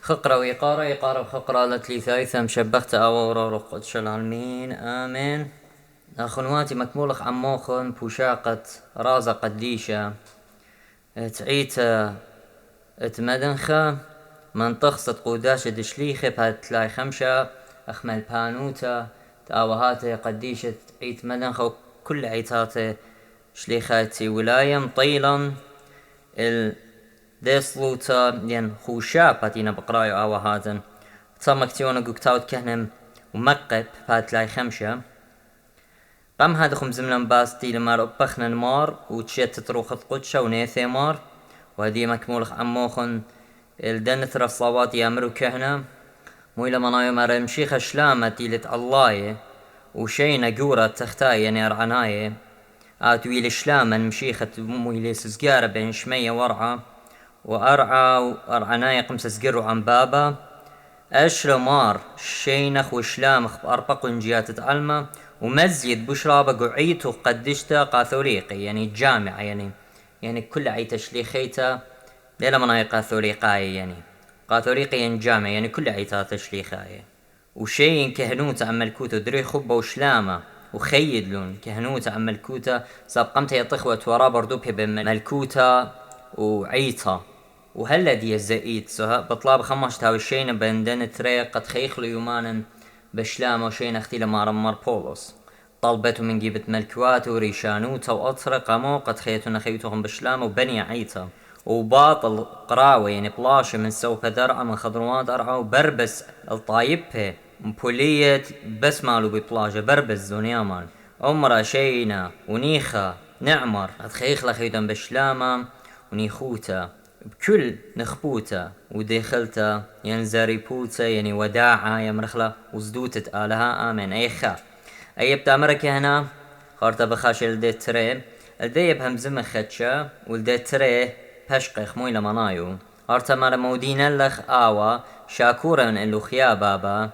خقرة وإقارة إقارة وخقرة لتلي ثايثة مشبخت أورا رقد العالمين آمين. أخنواتي مكمولخ عموخن بوشاقة رازة قديشة تعيت اتمدنخة من تخصت قوداشة دشليخة بهتلاي خمشة أخمل بانوتا تاوهاتي قديشة تعيت مدنخة كل عيتاتي شليخاتي ولاية مطيلا ديسلوتا ين خوشا باتينا بقرايو هاتن تمكتيونا قوكتاوت كهنم ومقب باتلاي خمشة قام هذا خمزمنا باستي لما ربخنا المار وتشيت تروخ قدشة ونيثي مار وهدي مكمولخ عموخن الدنت رفصوات يامرو كهنة مويلا منايو مرمشيخ شلامة تيلت الله وشينا قورة تختاي يعني ارعناي آتويل شلامة مشيخة مويلي سزقارة بين شمية ورعة وأرعى قمس سقروا عن بابا أشرمار شينخ وشلامخ بأربق جيات تعلمه ومزيد بشرابة قعيته قدشته قاثوليقي يعني جامعة يعني كل عي تشليخيته ليلة مناي قاثوليقاي يعني قاثوليقي يعني جامعة يعني كل عيتها تشليخاي وشين كهنوت عن ملكوته دري خبة وشلامة وخيد لون كهنوت عن ملكوته سابقمت يطخوة ورا بردوبه بملكوته وعيتا وهلا دي الزئيد بطلاب خمش تاوشين بندن تري قد خيخلو يومانا بشلام وشين اختي لما رمار بولوس طلبته من جيبة ملكوات وريشانوتا وأطرق مو قد خيتنا خيتهم بشلام وبني عيتا وباطل قراوة يعني بلاش من سوف درعة من خضروات أرعى وبربس الطايبه مبولية بس مالو ببلاجة بربس زونيامان عمره شينا ونيخا نعمر قد خيخلا خيتهم بشلامة ونيخوتا بكل نخبوتا ودخلتا ينزاري بوتا يعني وداعة يمرخلا وزدوتة آلها آمين أيخا أي بتامرك هنا خارتا بخاش الدي تري الدي بهمزم خدشا والدي تري بشقخ مويلة منايو هارتا مارا مودين اللخ آوا شاكورا إلو خيا بابا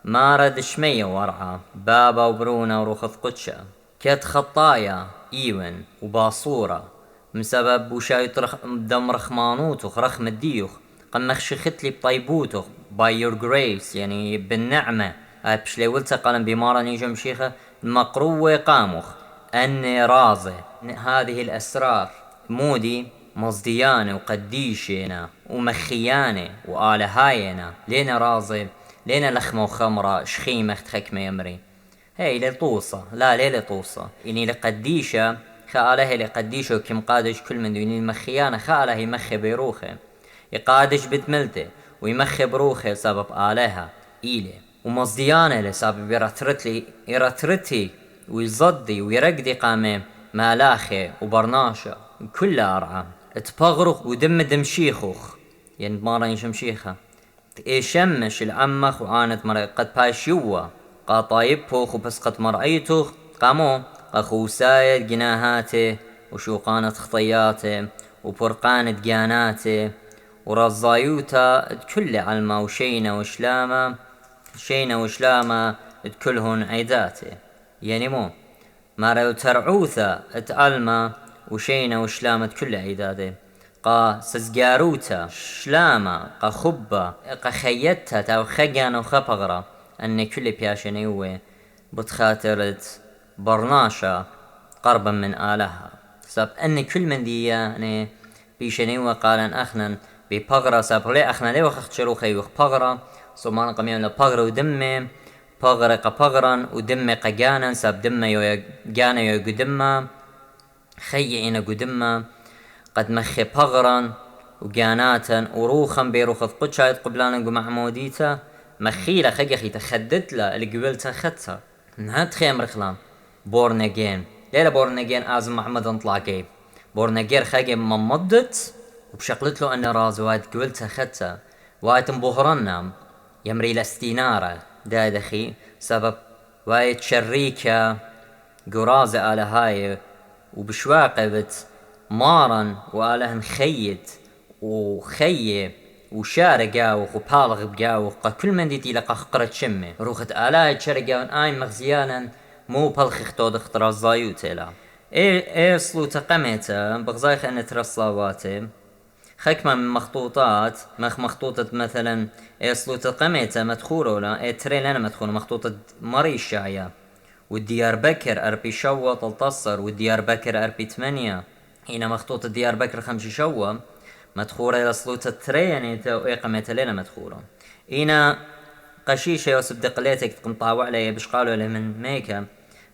مارا دشمية ورعا بابا وبرونا وروخث قدشا كت خطايا إيون وباصورة بسبب بوشاي دم رخمانوتو رخم الديوخ قم خشختلي بطيبوتو by your grace يعني بالنعمة بشلي ولتا قلم بمارا نيجم شيخة مقروة قاموخ أني رازي هذه الأسرار مودي مصديانة وقديشينا ومخيانة وآلهاينا لينا رازي لينا لخمة وخمرة شخيمة تخكمة يمري هاي لطوصة لا ليلة طوصة إني لقديشة خاله لقديشو كم قادش كل من دوني المخيانة خاله يمخي بروخه يقادش بتملته ويمخي بروخه سبب آلهة إيلي ومصديانة لسبب يرترتي ويزدي ويرقدي قامه مالاخي وبرناشة كلها أرعى تبغرخ ودم دمشيخوخ يعني مارا يشمشيخة يشمش العمخ وعانت مرأي قد باشيوة قاطايبوخ وبس قد مرأيتوخ قامو أخوسايد جناهاته وشوقانة خطياته وبرقانة جاناته ورزايوتا كل علمة وشينة وشلامة كلهن عيداته يعني مو مارو ترعوثا اتعلمة وشينة وشلامة كل عيداته قا سزقاروتا شلامة قا خبة قا خيتها تاو خيانا وخبغرة أن كل بياشنيوه بتخاطرت برناشة قربا من آلها سب أن كل من دي يعني بيشنيوه قالن أخنا ببغرة سب لي أخنا لي وخخت شروخي وخ بغرة سومان قميان لبغرة ودمي بغرة قبغرا ودمي قجانا سب دمي يو جانا يو قدمة خيئنا قدمة قد مخي بغرا وجاناتا وروخا بيروخذ قدشايت قبلانا قمعموديتا مخيلة خيخي تخدت لا اللي قبلتها خدتها نهات خيم رخلام بورنجين ليلة بورنجين آزم محمد انطلاقي بورنجير خاقي ممضت وبشقلت له أن رازوات قبلتها خدتها وايت مبهرنا يمري لاستينارة دادخي سبب وايت شريكة قرازة آله هاي وبشواقبت مارن وآلهن خيت وخيه وشارقاوخ وبالغ بقاوخ كل من ديتي لقا خقرة شمي روخت آلاي شارقاون آي مغزيانا مو بالخ اختود اخترا الزايوتي لا ايه سلو تقميتا بغزايخ ان ترصلاواتي خكمة من مخطوطات مخطوطة مثلا صلوطة قميتة مدخولة ولا تري لنا مدخولة مخطوطة مري الشاية، والديار بكر أربي شوة تلتصر، والديار بكر أربي 8. هنا مخطوطة ديار بكر 5 شوة مدخولة إلى صلوطة تري يعني قميتة لنا مدخولة. هنا قشيشة يوسف دقليتك تقنطاوع علي باش قالوا له من ميكا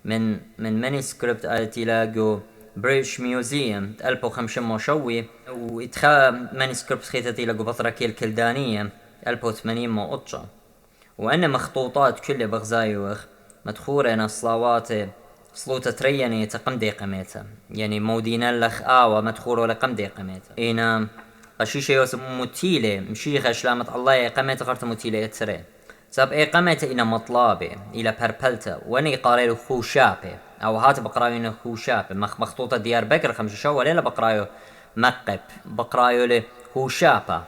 من مانيسكريبت التي لاقو بريتش ميوزيوم 1500 شوي، ويتخا مانيسكريبت خيتتي لاقو بطركي الكلدانية 1080 مو قطشة، وأن مخطوطات كل بغزايوخ مدخورة أنا صلاوات صلوتة تريني تقمدي قميتها يعني مودينا لخ آوة مدخورة لقمدي قميتها. إنا قشيشة يوسف متيلة مشيخة شلامة الله قميتها خرط متيلة يتسري ساب قميتها إنا مطلابة إلى بربلتا واني قاريلو خوشابة أو هات بقرايو إنه خوشابة مخطوطة ديار بكر 5 شوة ليلة بقرايو مقب بقرايو له خوشابة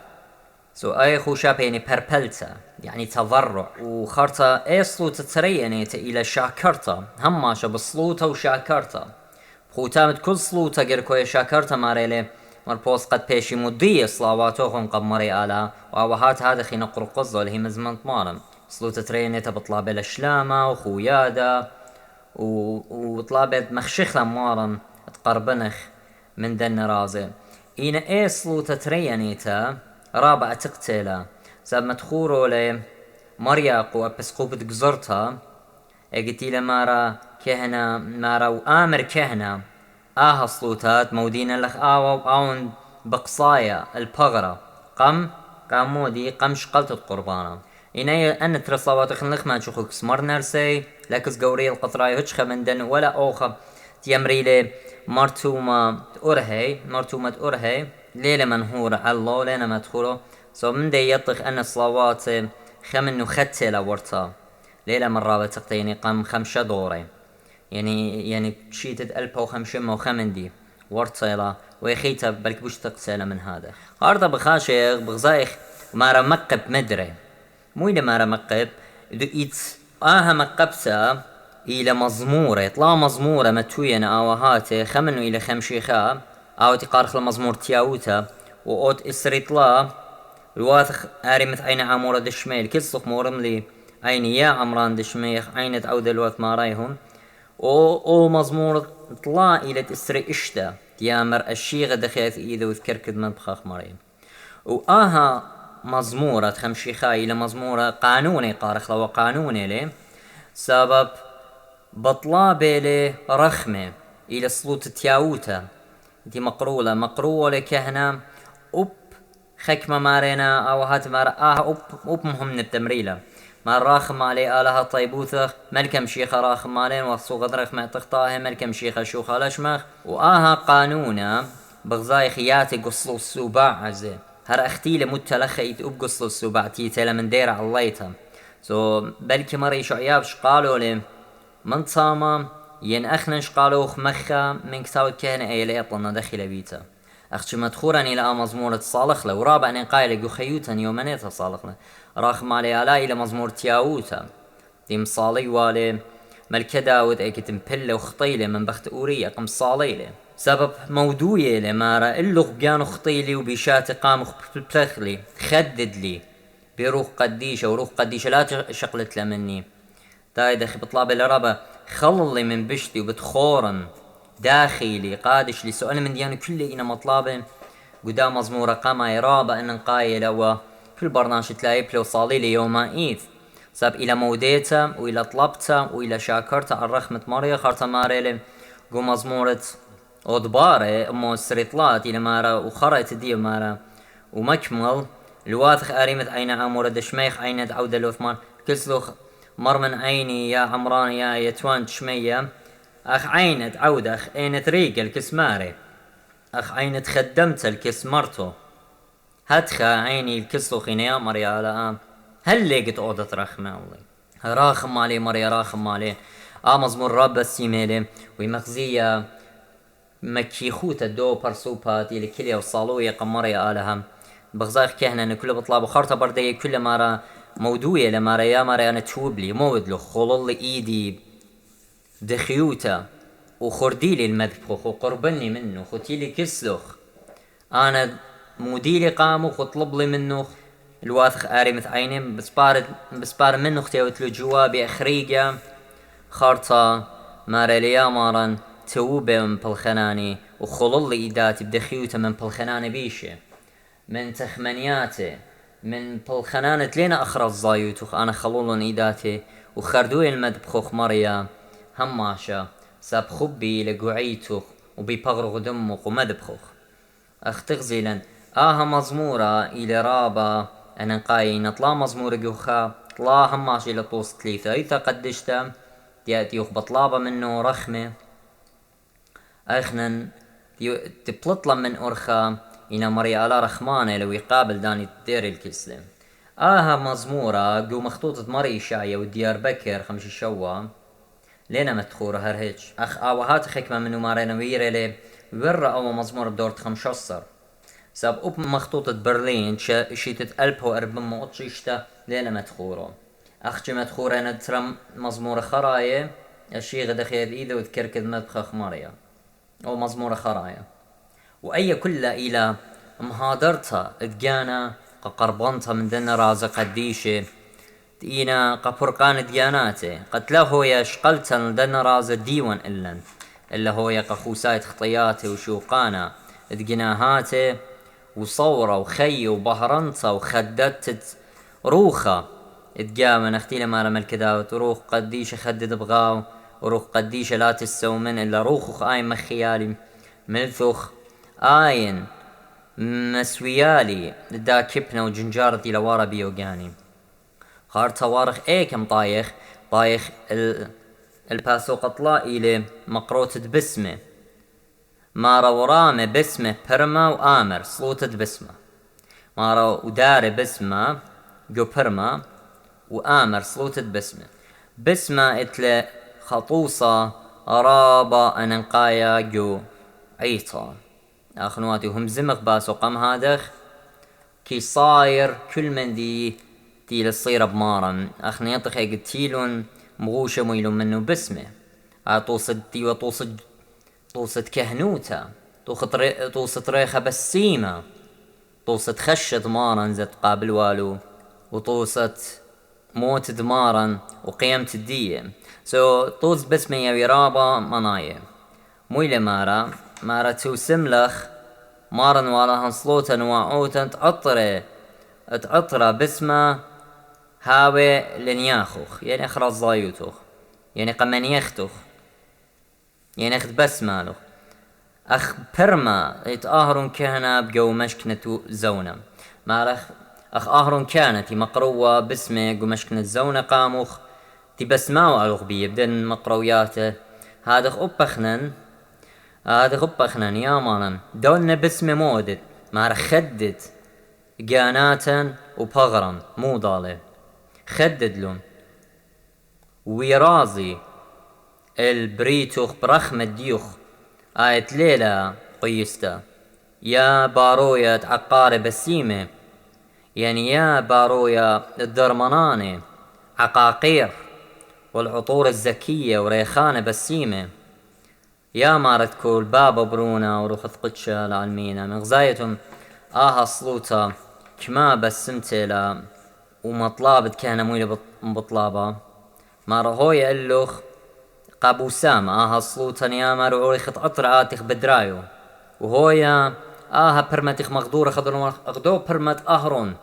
أي خوشابة يعني بربلتا يعني تضرع، وخرطة أي صلوطة ترينيت إلى شاكرتا هماشة بصلوطة وشاكرتا خوتامت كل صلوطة قركوية شاكرتا ماريلي مربوس قد بيشي مضية صلاواتوهم قب مري آلا وهات هذا خي نقر قصة اللي هي مزمن طمارم صلوطة ترينيت بطلابة الشلامة وخويادة وطلابة مخشخة مارم تقربنخ من دن رازي. إينا إيه صلوطة ترينيتا رابعة تقتله ساب مدخورو لي مرياقو أبسقوبة قزرتها قلتي له مارا كهنة مارا وآمر كهنة صلوتات مودين لخ آون بقصايا البغرة قامودي قم شقلت القربانة إناي أن ترى صلوات خنلخ ما تشوخوك سمر نرسي لكس قوري القطراي هجخة من دن ولا أوخة تيمري لي مرتومة أرهي ليلة منهورة على الله لينا مدخوله من دي يطخ أن الصلوات خمن نختلة ورطا ليلة مرة بتقتيني قام 5 دوري يعني شيتد 1500 وخمن دي ورطيلا ويخيتا بلك بوش تقتيلا من هذا هاردا بخاشيخ بغزايخ مارا مقب مدري مو إلى مارا مقب مقبتا إلى مزمورة يطلع مزمورة متوينة آوهاتي خمنو إلى خمشيخا أو تقارخ المزمور تياوتا وأوت إسريطلا الواثخ آرمت عين عمورة دشميل كل صف مورم لي عين يا عمران دشميخ عين تعود الوث مارايهم او مزمور طلع إلى إسري إشتا تيامر الشيغة دخيث إيذا وذكركد من بخاخ مريم مزمورة خمشيخا إلى مزمورة قانوني قارخ لو قانوني لي سبب بطلابي لي رخمة إلى صلوت تياوتا دي مقرولة كهنا خكمة مارينا أو هات مار مهم من التمريلة مار راخم علي آلها طيبوثخ ملكم شيخة راخم مالين وصو غدرخ ما تخطاه ملكم شيخة شوخة لشمخ قانونا بغزاي خياتي قصلو السوباع عزي هر اختيلة متلخيت قصلو السوباع تيتلا من دير عليتها بلكي مري شعيابش قالوا لي من صاما ين أخنش قالوخ مخا من كتاوت كهنة أي ليطلنا دخل بيتا أختش مدخورا إلى مزمورة صالح له ورابع نقايل جو خيوتا يومنيتا صالح له راخم علي آلا إلى مزمور تياوتا دي مصالي والي ملكة داود اي كتم بله وخطيلة من بخت أورية قم صاليلة سبب موضوعي لمارا اللغ بيانو خطيلي وبيشات قام بلخلي خدد لي بروح قديشة وروح قديشة لا شقلت لمني دايد اخي بطلاب الرابع خللي من بشتي وبتخورن داخلي قادش لسؤال من ديانو كل إنا مطلابه قدام مزمورة قاما رابع ان نقايل او كل برنامج تلاقي بلو صالي لي يوم ايث ساب الى موديتا والى طلبتا والى شاكرتا على رخمة مريا خرطة ماريلي قو مزمورة أضباري أمو السريطلات إلى مارا وخريت دي مارا ومكمل الواثخ آريمت عين عمورة دشميخ عين عودة لوثمان كسلوخ مر من عيني يا عمران يا يتوان تشمية أخ عينت عودة أخ عينت ريق الكسماري أخ عينت خدمت الكسمرتو هدخا عيني الكسلوخ يا مريا لا هل لقيت أوضة رخمة والله راخم مالي مريا راخم مالي مزمور رب السيميلي ومخزية مكي خوت الدو برسوبات إلى كليا وصالوية قمريا آلها بغزاخ كهنا إن كل بطلاب خرطة بردي كل مرة موضوعي لما يا مرة أنا تشوب لي مود له خلل لي إيدي دخيوتا وخردي لي المذبخ وقربني منه ختي لي كسلخ أنا موديلي قامو وطلب لي منه الواثخ آري مث عيني بسبار منه اختيوت له جوابي أخريقيا خارطة مارليا مارن توبة من بالخناني وخلل لي إيداتي بدخيوته من بالخناني بيشه من تخمنياتي من بالخنانة لينا أخرى الزايوت أنا خلولن إيداتي وخردوي المدبخوخ مريا هماشا ساب خبي لقعيتوخ وبيبغرغ دموخ ومدبخوخ اختغزيلا مزمورة إلى رابا أنا قاي نطلع مزمورة جوخا طلع هماشي لطوس تليثة إذا قدشتا تياتي يخبط لابا منه رخمة أخنن تبلطلا من أرخا إنا مريا على رخمانة لو يقابل داني دير الكسلم مزمورة جو مخطوطة مري شاية وديار بكر خمشي شوا لينا متخورة هرهج هات خكمة منو مارينا ويري ورا أو مزمورة بدورة 15 ساب أب مخطوطة برلين شيتت 1400 أطشيشتا لينا متخورة أخشي متخورة ندرم مزمورة خراية الشيغة دخيل إيده وذكركد مدبخخ مريا أو مزمورة خراية وأي كل إلى مهادرتها ادجانا قربنتها من دنا رازة قديشة تينا قفرقان دياناته قتله هو يشقلتا لدنا رازة ديوان إلا هو يقخوسايت خطياته وشوقانا ادجناهاته وصورة وخي وبهرنتا وخددت روخة اتجامن اختي لما رمى الكداوت روخ قديشة خدد بغاو وروخ قديشة لا تسو من إلا روخ آين مخيالي ملثخ آين مسويالي دا كبنا وجنجارتي لوارا بيوغاني خار توارخ كم طايخ الباسو قطلائي لي مقروتة بسمه مارا ورامه بسمه برما وآمر صلوتة بسمه مارا وداري بسمه جو برما وآمر صلوتة بسمه اتل خطوصة رابا أننقايا جو عيطا أخنواتي هم زمق باسو قم هادخ كي صاير كل من دي للصيرة بمارا أخني يطخ يقتيلون مغوشة ميلون منو بسمه طوصد دي طوصد كهنوتا طوصد ريخة بسيمة طوصد خشة مارا زت قابل والو وطوصد موت دمارا وقيمت الدية طوز بسمه يا رابا مناية مويلة مارا توسملخ مارا والاهن صلوتا وعوتا تعطرة بسمه هاوي لنياخوخ يعني اخرى الزايوتوخ يعني قمن يختوخ يعني اخذ بسمالوخ اخ برما يتآهرون كهنا بجو مشكنة زونة مارخ اخ آهرون كانت مقروة باسمه جو مشكنة زونة قاموخ تبسماو على الغبية بدن مقروياته هذا خبخنن يا مانا دولنا باسمه مودد مارخ خدت جاناتا وبغرا مو ضالي خدد لهم ويرازي البريتوخ برخمة ديوخ آيت ليلة قيستا يا باروية عقارب السيمة يعني يا باروية الدرمناني عقاقير والعطور الزكية وريخانة بسيمة يا مارت كول بابا برونا وروخث قدشة العالمينة مغزايتهم صلوتا كما بسمتلا ومطلابت كان مويلة بطلابة مارا هوي اللوخ قابوسام صلوتا يا مارو عوريخت عطر آتخ بدرايو وهويا برمتخ مغدورة أخدو برمت أهرون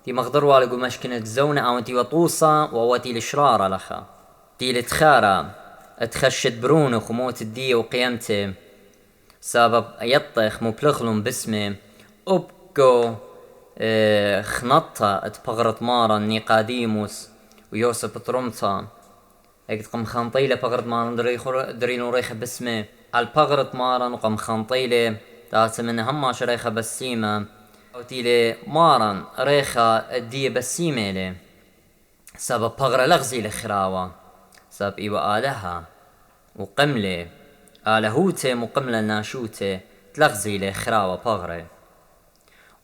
تي مغدر والقو مشكنة زونة أو تي وطوصة وواتي الشرارة لخا تي لتخارة اتخشت برونخ وموت الدية وقيمته سبب يطخ مبلغلهم باسمه أبقو خنطة اتبغرت مارا نيقاديموس ويوسف ترمطة اقد خنطيلة بغرت مارا درينو ريخة باسمه البغرت مارا وقم خنطيلة تاسم من هما شريخة بسيمة وتيلي مارا ريخة الدية بسيمة لي سبب بغرة لغزي لخراوة سبب إيوة آلها وقملة آلهوتي مقملة ناشوتي تلغزي لخراوة بغرة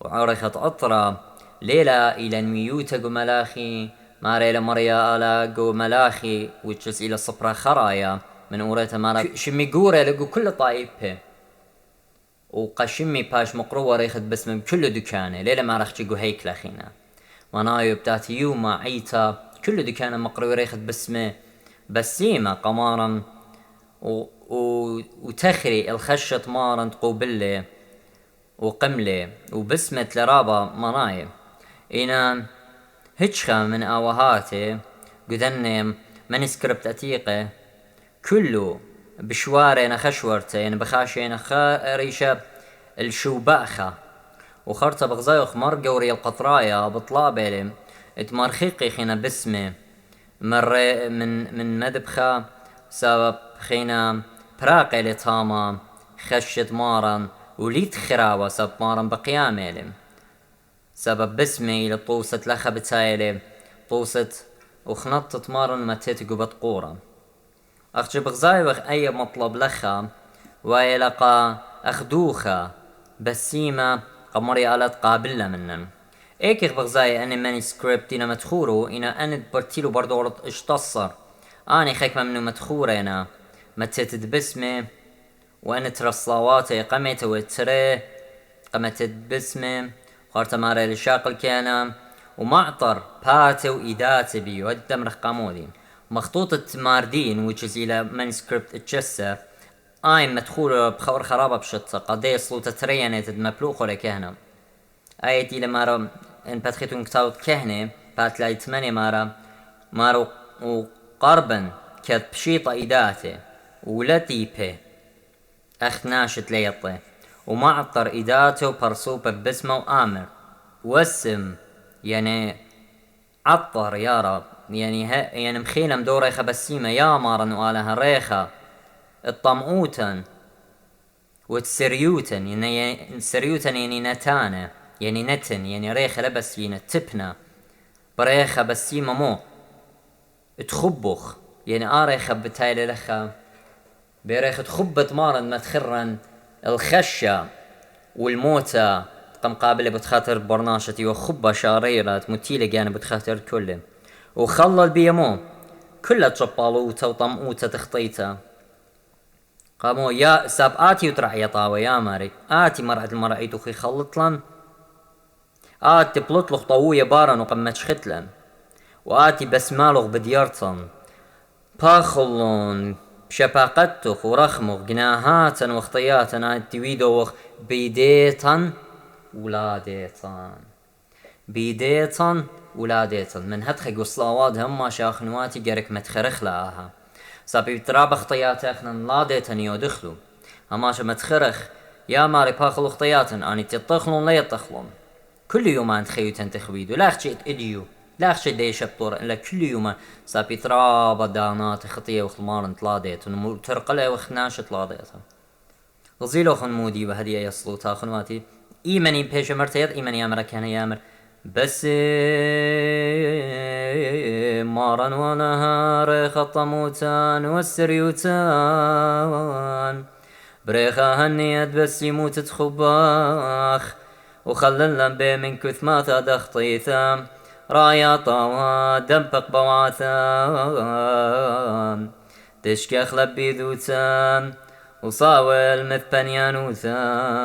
وعرخة أطرة ليلة إلى الميوتة جو ملاخي ماريلا مريا آلا جو ملاخي وجلس إلى صبرا خرايا من أوريتا مالا شميقورة لقو كل طائبه وقشمي باش مقروة ريخت بسمة بكل دكانة ليلة ما رخشي هيك لخينا منايو بتاعت يوما عيتا كل دكانة مقروة ريخت بسمة بسيمة قمارا وتخري الخشة مارا قوبلة وقملة وبسمة لرابا منايب إنا هتشخا من آوهاتي قدني مانسكريبت أتيقة كله بشوارنا خشورتين بخاشين خاريشة الشوباخة وخرطة بغزايخ مرقوري القطرايا بطلابلي اتمرخيقي خينا بسمي من مدبخة سبب خينا براقي لتاما خشت مارا وليت خراوة سبب مارا بقيامي سبب بسمي لطوسة لخا بتايلي طوسة وخنطت مارا متيتقو بتقورا أخجي بغزايوخ أي مطلب لخا ويلقى أخدوخا بسيمة قمري آلات قابلة منن ايكيخ بغزاي اني مانسكريبت انا مدخورو انا اند برتيلو بردورت اشتصر اني خيك ممنو مدخورينا متتد بسمي وانا ترصلاواتي قمت وتري قمتت بسمي خارت ماري لشاقل كينا ومعطر باتي وإيداتي بيو هدام رقامودين مخطوطة ماردين وجز الى مانسكريبت اتشسة اي مدخول بخور خرابة بشطة قضي صلوطة تريانيتد مبلوخو لكهنا ايتي لمارا ان باتخيتون كتاوت كهنة باتلاي 8 مارا وقربا كات بشيطة ايداتي ولتيبه اخناشت ليطي ومعطر ايداتي وبرصوبة ببسمة وآمر واسم يعني عطر يا رب يعني مخيلة مدو ريخة بسيمة يا مارا وآلها ريخة الطمؤوتا والسريوتن يعني سريوتن يعني نتانة يعني نتن يعني ريخة لبس فينا تبنا بريخة بسيمة مو تخبخ يعني ريخة بتايلي لخا بريخة تخبت مارن ما تخرن الخشة والموتى قم قابلة بتخاطر برناشتي وخبة شاريرة متيلة جانا بتخاطر كله وخلل بيمو كلها تشبالوتا وطمؤوتا تخطيتا قامو يا ساب آتي وترعي طاوة يا ماري آتي مرعد المرعيد وخي خلطلن آتي بلطلخ طوية بارن وقمتش ختلن وآتي بسمالغ بديارتن باخلون بشباقتخ ورخمغ جناهاتا وخطياتا آتي ويدوخ بيديتن ولاديتن من هدخق وصلاواد هما شاخنواتي جارك متخرخ لآها سابي بتراب خطياتي اخنا لاديتن يودخلو هماش متخرخ يا ماري باخلو خطياتن اني تطخلون لا يطخلون كل يوم عند خيوتن تخويدو لا خشيت اديو لا خشيت دي شبطور الا كل يوم سابي تراب دانات خطيه وخمارن تلاديتن ترقله وخناش تلاديتن غزيلو خن مودي وهدي يصلو تاخنواتي ايماني بيش مرتيض ايماني يامر كان يامر بس مارن ونهار خطموتان والسريوتان بريخا هنيت بس يموت تخباخ وخللن بي من كثماتا دخطيثا رايا طاوا دمبق بواثان تشكخ لبي ذوتان وصاول مثبنيانوثان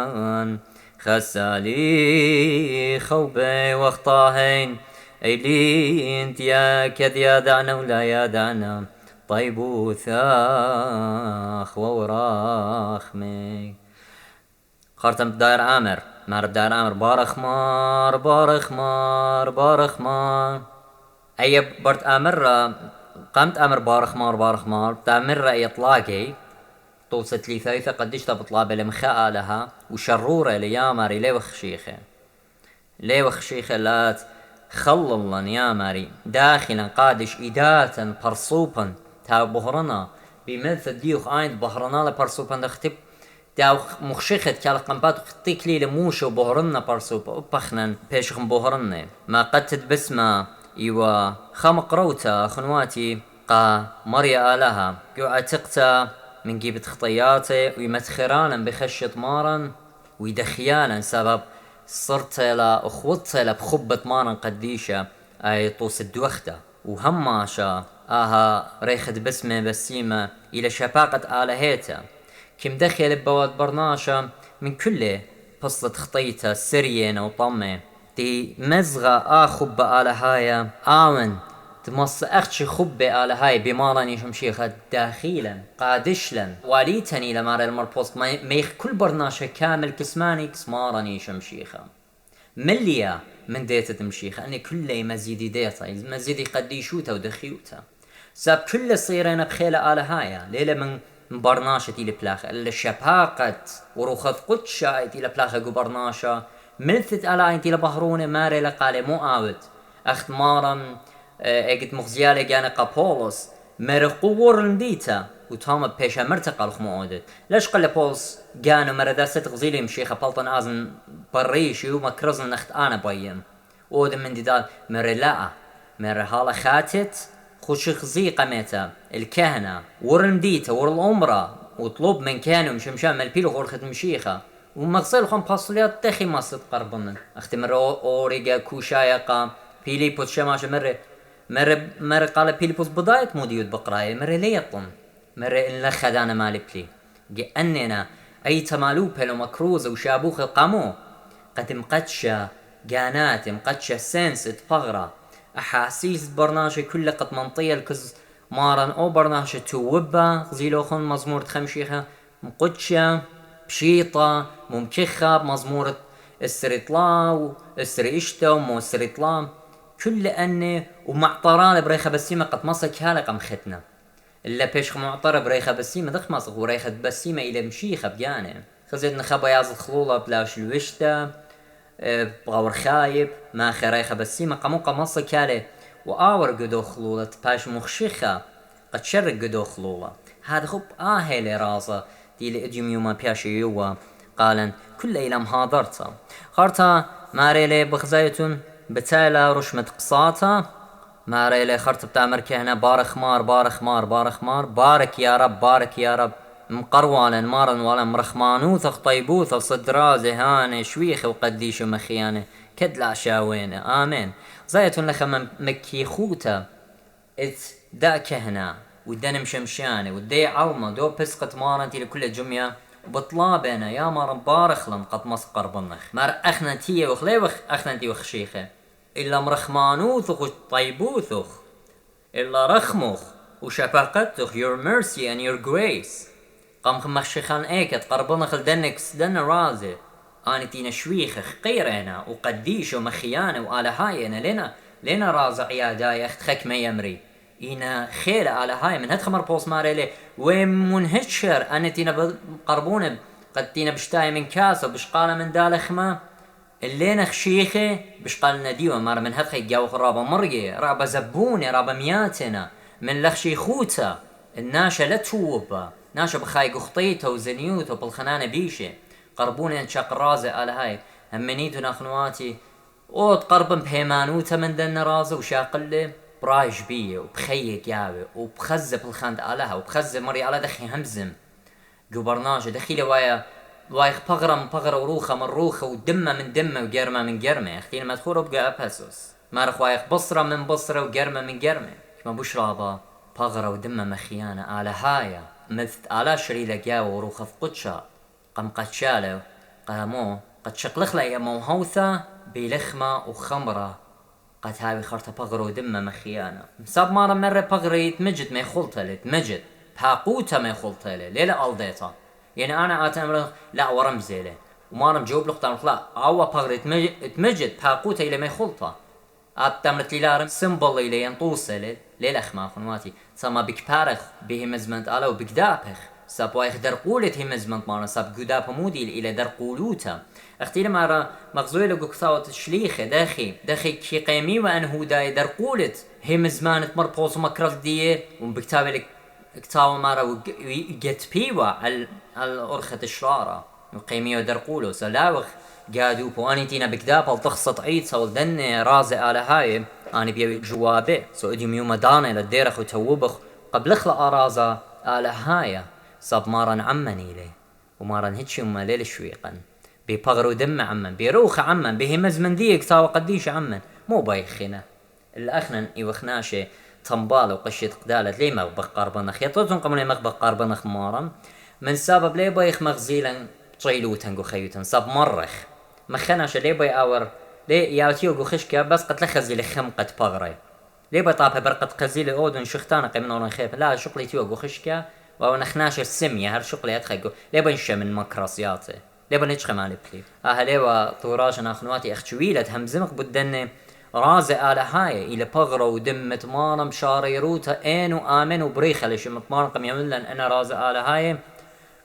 خسالي خوبي واخطاهين ايلي انت يا كذ يا دعنا ولا يا دعنا طيب وثاخ ووراخمي خرتم بداير عامر مار بداير عامر بارخمار اي برت امر قمت امر بارخمار تامر اطلاقي توصت لي ثالثة قديش تبطلاب لمخاء لها وشرورة ليا ماري لي وخشيخة لا خللن يا ماري داخلا قادش إداتا برصوبا تاو بهرنا بمثل ديوخ آيند بهرنا لبرصوبا دختب تاو مخشيخة كالقنبات خطيك لي لموشو بهرنا برصوبا بخنا بيشخن بهرنا ما قتد بسما إيوا خمق روتا خنواتي قا مريا آلها قو عتقتا من جيبت خطياتي ويمتخرانا بخشة مارا ويدخيانا سبب صرت لا اخوتي لا بخبة مارا قديشة اي طوس الدوختة وهماشا اها ريخت بسمة بسيمة الى شفاقة آلهيتا كم دخل بواد برناشا من كل بصلة خطيته سرينة وطمة دي مزغة خب على هاي آمن تمص أختش خب على هاي بمارني شمشيخة داخلا قادشلا واليتني لمار المربوست ميخ كل برناشا كامل كسماني كسمارني شمشيخة مليا من ديتا تمشيخة أني كل مزيدي ديتا مزيدي قديشوتا ودخيوتا ساب كل صيرين بخيلة على هاي ليلة من برناشة إلى بلاخة اللي شباقة وروخذ قدشة إلى بلاخة جو برناشة ملثت على إنتي لبهرونة ماري لقالي مو آود أخت مارم اجت مخزيالي جانا قابولوس مرقور نديتا وتام بيشا مرتقى الخمودت ليش قال بولس جانو مرداسة غزيلي مشيخة بلطن آزن بريشي ومكرزن نخت أنا بايم ودم من ديدال مرلاء مرهالة خاتت خوش خزي قميتا الكهنة ورنديتا ورالأمرة وطلب من كانوا مشمشان مالبيلو غورخت مشيخة ومغسل خم باصليات تخي مصد قربنا اختمر اوريجا كوشايقا فيليبوس شماشة مرة قال فيليبوس بداية موديود بقراية مرة ليطن مرة إن لخدانا مالي بلي جأننا أي تمالو بلو مكروزة وشابوخ القامو قد مقدشة جانات مقدشة سنس تفغرة أحاسيس برناشة كل قد منطية الكز مارن أو برناشة توبة زيلوخن مزمورة خمشيخة مقدشة بشيطة ممكخة بمزمورة السريطلا والسريشتا وموسريطلا كل أني ومعطران بريخة بسيمة قد مصك هالقا مختنا إلا بيشخ معطرة بريخة بسيمة دخ مصق وريخة بسيمة إلى مشيخة بجانه خزيدنا خبا ياز الخلولة بلاش الوشتا بغور خايب ما خريخة بسيمة قموقة مصك هالي وآور قدو خلولة باش مخشيخة قد شرق قدو خلولة هذا خب هيلي رازة دي لإديوم يوما بياشي يوا قالن كل إلام هادرتا خارتا ماريلي بخزايتون بتالا رشمة قصاتا ماريلي خرط بتامر كهنا بارخ مار بارك يا رب مقروالا مارن ولا مرخمانوث طيبوث صدرا زهاني شويخ وقديش مخيانه كدلا شاوينه آمين زايتون لخم مكي خوتا إذ دا كهنا ودنا مشمشانه ودي عظمه دو بسقة مارنتي لكل جمية وبطلابنا يا مار بارخلن قد مسقر بنخ مار أخنا تيه وخليوخ أخنا تي وخشيخه إلا مرخمانوثخ وطيبوثخ إلا رخمخ وشفاقتخ your mercy and your grace قام خمخشيخان ايكت قربنخ لدنكس دن رازي آني تينا شويخخ قيرنا وقديش ومخيانه وآل هاينا لنا رازع عياداي اخت خك ما يمري إنا خير على هاي من هاد خمر بوس ماريلي ومنهشر أنا تينا قربونه قد تينا بشتاي من كاسو بشقالة من دالخما اللي نخشيخه بشقال نديوه مار من هاد خي جاوخ رابا مرقي رابا زبوني رابا مياتنا من لخشي خوتا الناشا لا توبا ناشا بخاي قخطيته وزنيوته بالخنانة بيشه قربوني انشاق الرازي على هاي همنيتو ناخنواتي اوت قربن بهيمانوته من دن رازي وشاقله برايش بيه وبخيك ياوي وبخزب الخاند علىها وبخزب مري على دخي همزم جو برناجة دخيلة وايخ بغرة وروخة من روخة ودمة من دمة وقرمة من قرمة اختينا مدخورة بقى أباسوس مارخ وايخ بصرة من بصرة وقرمة من قرمة كما بشرابة بغرة ودمة مخيانة على هايا مثل على شريلة جاوة وروخة في قدشة قم قد شالة قامو قد شقلخ لأي موهوثة بلخمة وخمرة قد هاوي خرطة بغرة ودمة مخيانة مساب مرة بغرة يتمجد ما يخلطها يتمجد بحاقوتها ما يخلطها ليلة ألديتها يعني أنا أتمر لا ورمزي له وما رمجوب لقطة لا أو بغرة يتمجد بحاقوتها إلى ما يخلطها أتمرت ليلارم سمبل إلى ينطوسة ليلة أخما خنواتي سما بكبارخ به مزمنت على وبكدابخ ساب وايخ درقولت هي مزمنت مارا ساب قداب مودي إلى درقولوتا اختير مارا مغزوية لقوكتاوة الشليخة داخي كي قيمي وأنه داي درقولت هي مزمانت مربوص مكرل ديه وبكتابة لك كتاوة مارا وجت بيوا على الأرخة الشرارة وقيمي ودرقولو سلاوخ قادو بواني تينا بكداب التخصت عيد سول دن رازي على هاي أنا بيوي جوابي سو اديم يوم داني للديرخ وتوبخ قبل خلق رازا على هاي صاب مارن عمني لي ومارن هتشي أما ليل شويقا بيبغرو دم عمن بيروخ عمن به مزمن ديك ساوى قديش عمن مو بايخنا الأخنن يوخناشي تنبال وقشيت قدالت لي مغبق قاربنخ يطوتون قمني مغبق قاربنخ مارن من سبب لي بيخ مغزيلا طيلوتن جو خيوتن سب مرخ مخناش لي بي اور لي ياوتيو جو خشكا بس قد لخزي لخمقة بغري لي بطابها برقد قزيل اودن شختانا قيمنا خيف لا شقلي تيو جو خشكا ونخناش السمية هر شقلي ادخل لي بنشا من مكراسياته لي بنشخ مالي بلي لي طوراش اخنواتي اختويلة همزمك بدن رازي على هاي الى بغرة ودمت مارم شاريروتا انو امن وبريخة ليش مطمارم قم يملن انا رازي على هاي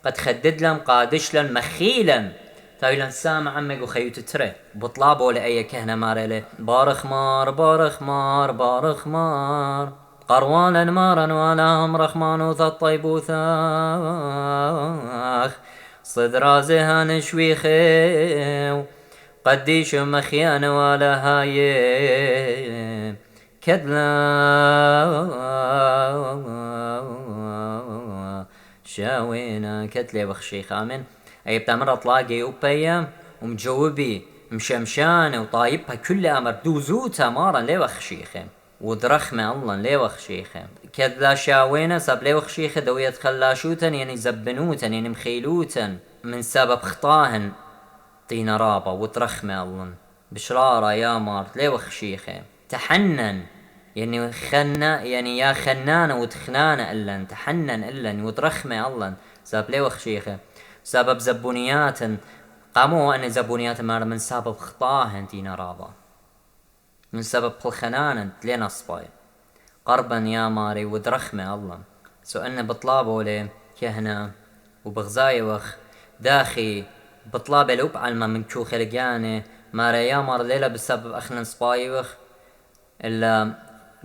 قد خدد لهم قادش لهم مخيلا تايلان سامع عمك وخيوت تري بطلابو لأي كهنة ماريلي بارخ مار بارخ مار بارخ مار قروالا مارا ولا رخمان وذا الطيبوثاخ صدر زهان شويخي قديش مخيان ولا هاي كدلا شاوينا كتلي بخشي خامن اي بتامر اطلاقي وبيا ومجوبي مشمشانة وطايبها كل امر دوزوتا مارا لي وخشيخه ودرخمة الله لي وخشيخه كذا شاوينا ساب لي وخشيخه دوية خلاشوتن يعني زبنوتن يعني مخيلوتن من سبب خطاهن طين رابا وترخمة الله بشرارة يا مار لي وخشيخه تحنن يعني خنا يعني يا خنانة وتخنانة إلا تحنن إلا وترخمة الله ساب لي وخشيخه سبب زبونيات قاموا أن زبونيات مار من سبب خطاهن تينا رابا من سبب الخنانة لينا صباي قربا يا ماري ودرخمة الله سو أن بطلابه لي كهنا وبغزاي وخ داخي بطلابه لوب علما من كو خلقاني ماري يا مار ليلة بسبب أخنا صباي وخ إلا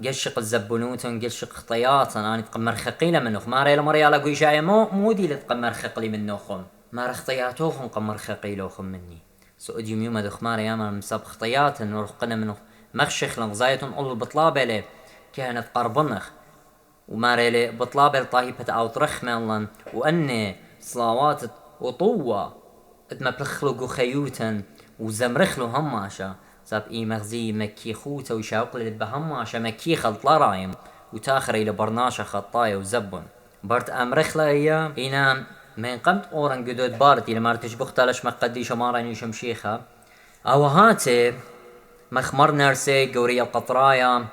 قشق الزبونوتن قشق خطياتن أنا تقمر خقيلة منوخ ماري لمري على قوي شاية مودي لتقمر خقلي منوخم مار خطياتوخم قمر خقيلوخم مني سو أديم يوم أدوخ ماري يا مار مساب خطياتن ورخقنا منوخ مخشخ لنغزايتن قل بطلابة لي كانت قربنخ وماري لي بطلابة طايبة أو ترخمة الله وأني صلاوات وطوة ادما بلخلقو خيوتن وزمرخلو هماشا ساب اي مغزي مكي خوته وشاوقل بهماشا مكي خلط رايم وتاخر الى برناشا خطايا وزبن برت امرخلا ايام اينا من قمت اورن قدود بارتي لما تشبختلش مقديش ماراني شمشيخة او هاتي مخمر نرسي قوري القطرايا